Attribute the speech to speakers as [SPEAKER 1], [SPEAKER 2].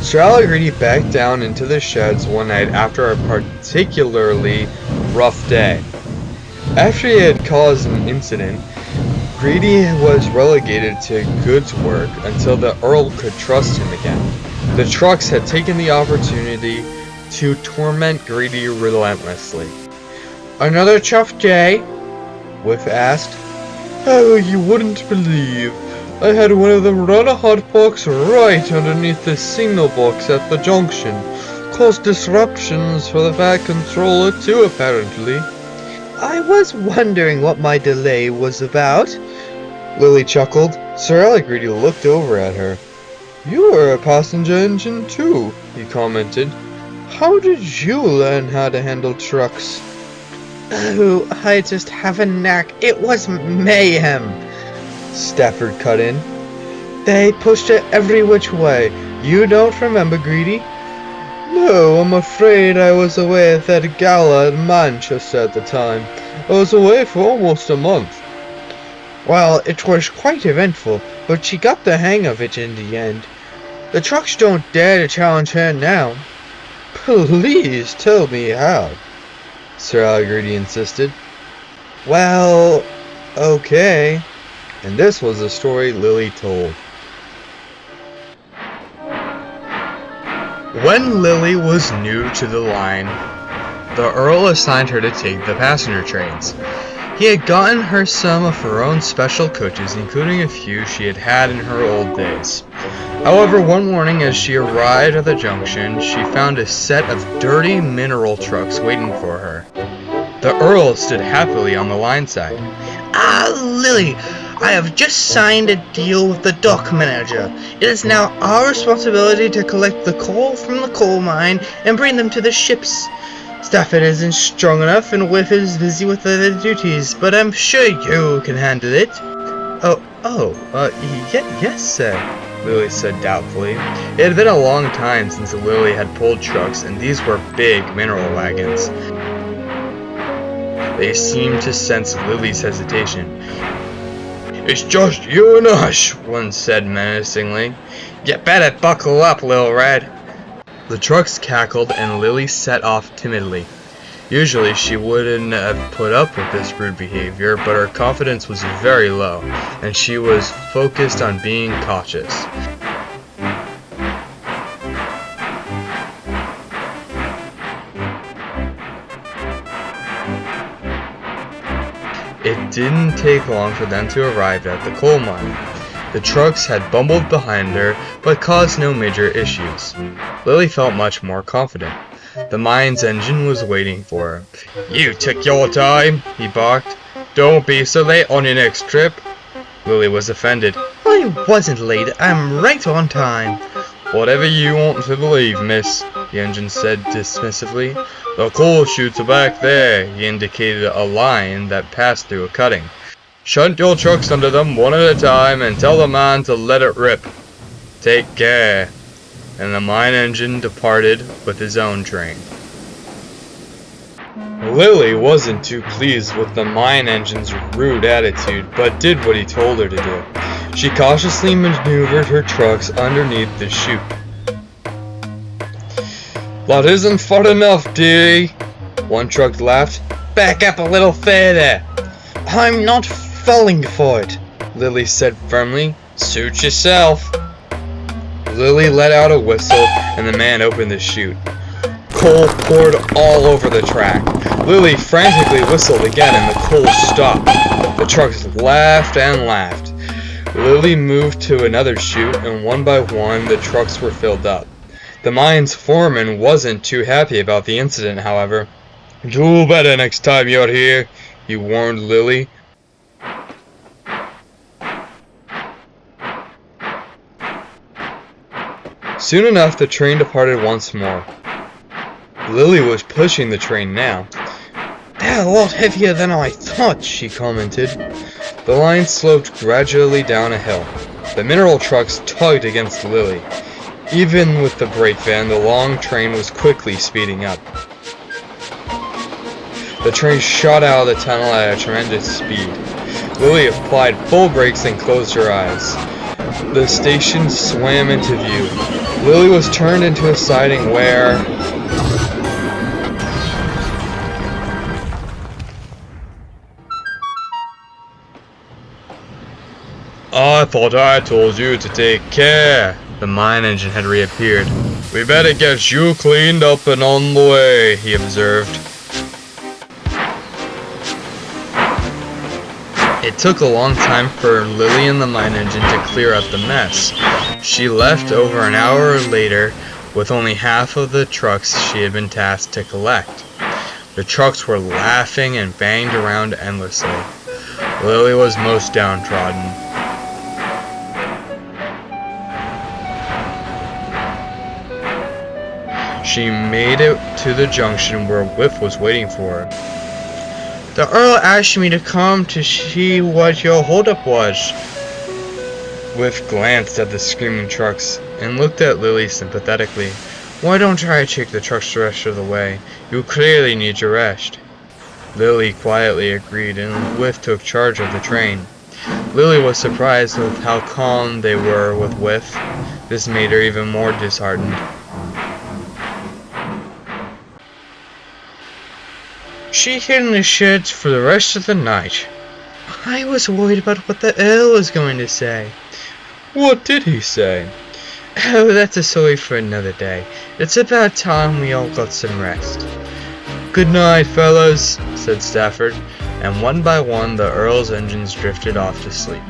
[SPEAKER 1] Sir Allegredy backed down into the sheds one night after a particularly rough day. After he had caused an incident, Grady was relegated to goods work until the Earl could trust him again. The trucks had taken the opportunity to torment Grady relentlessly. "Another tough day?" Whiff asked. "Oh, you wouldn't believe. I had one of them run a hotbox right underneath the signal box at the junction. Caused disruptions for the back controller too, apparently." "I was wondering what my delay was about," Lily chuckled. Sir Allegredy looked over at her. "You were a passenger engine too," he commented. "How did you learn how to handle trucks?" "Oh, I just have a knack. It was mayhem," Stafford cut in. "They pushed it every which way. You don't remember, Greedy?" "No, I'm afraid I was away at that gala in Manchester at the time. I was away for almost a month." "Well, it was quite eventful, but she got the hang of it in the end. The trucks don't dare to challenge her now." "Please tell me how," Sir Allegredy insisted. "Well, okay." And this was the story Lily told. When Lily was new to the line, the Earl assigned her to take the passenger trains. He had gotten her some of her own special coaches, including a few she had had in her old days. However, one morning as she arrived at the junction, she found a set of dirty mineral trucks waiting for her. The Earl stood happily on the line side.
[SPEAKER 2] "Ah, Lily, I have just signed a deal with the dock manager. It is now our responsibility to collect the coal from the coal mine and bring them to the ships. Stafford isn't strong enough and Whiff is busy with other duties, but I'm sure you can handle it."
[SPEAKER 1] Yes, sir," Lily said doubtfully. It had been a long time since Lily had pulled trucks, and these were big mineral wagons. They seemed to sense Lily's hesitation. "It's just you and us," one said menacingly. "You better buckle up, Lil Red." The trucks cackled and Lily set off timidly. Usually she wouldn't have put up with this rude behavior, but her confidence was very low, and she was focused on being cautious. It didn't take long for them to arrive at the coal mine. The trucks had bumbled behind her, but caused no major issues. Lily felt much more confident. The mine's engine was waiting for her. "You took your time," he barked. "Don't be so late on your next trip." Lily was offended.
[SPEAKER 2] "I wasn't late. I'm right on time."
[SPEAKER 1] "Whatever you want to believe, miss," the engine said dismissively. "The coal chutes are back there." He indicated a line that passed through a cutting. "Shunt your trucks under them one at a time and tell the man to let it rip. Take care." And the mine engine departed with his own train. Lily wasn't too pleased with the mine engine's rude attitude, but did what he told her to do. She cautiously maneuvered her trucks underneath the chute. "That isn't far enough, dearie," one truck laughed. "Back up a little further."
[SPEAKER 2] "I'm not falling for it,"
[SPEAKER 1] Lily said firmly. "Suit yourself." Lily let out a whistle, and the man opened the chute. Coal poured all over the track. Lily frantically whistled again, and the coal stopped. The trucks laughed and laughed. Lily moved to another chute, and one by one the trucks were filled up. The mine's foreman wasn't too happy about the incident, however. "Do better next time you're here," he warned Lily. Soon enough, the train departed once more. Lily was pushing the train now.
[SPEAKER 2] "They're a lot heavier than I thought," she commented.
[SPEAKER 1] The line sloped gradually down a hill. The mineral trucks tugged against Lily. Even with the brake van, the long train was quickly speeding up. The train shot out of the tunnel at a tremendous speed. Lily applied full brakes and closed her eyes. The station swam into view. Lily was turned into a siding where... I thought I told you to take care. The mine engine had reappeared. We better get you cleaned up and on the way, he observed. It took a long time for Lily and the mine engine to clear up the mess. She left over an hour later with only half of the trucks she had been tasked to collect. The trucks were laughing and banged around endlessly. Lily was most downtrodden. She made it to the junction where Whiff was waiting for her.
[SPEAKER 2] The Earl asked me to come to see what your holdup was.
[SPEAKER 1] Whiff glanced at the screaming trucks and looked at Lily sympathetically.
[SPEAKER 2] Why don't I take the trucks the rest of the way? You clearly need your rest.
[SPEAKER 1] Lily quietly agreed, and Whiff took charge of the train. Lily was surprised with how calm they were with Whiff. This made her even more disheartened.
[SPEAKER 2] She hid in the sheds for the rest of the night. I was worried about what the Earl was going to say.
[SPEAKER 1] What did he say?
[SPEAKER 2] Oh, that's a story for another day. It's about time we all got some rest.
[SPEAKER 1] Good night, fellas, said Stafford, and one by one the Earl's engines drifted off to sleep.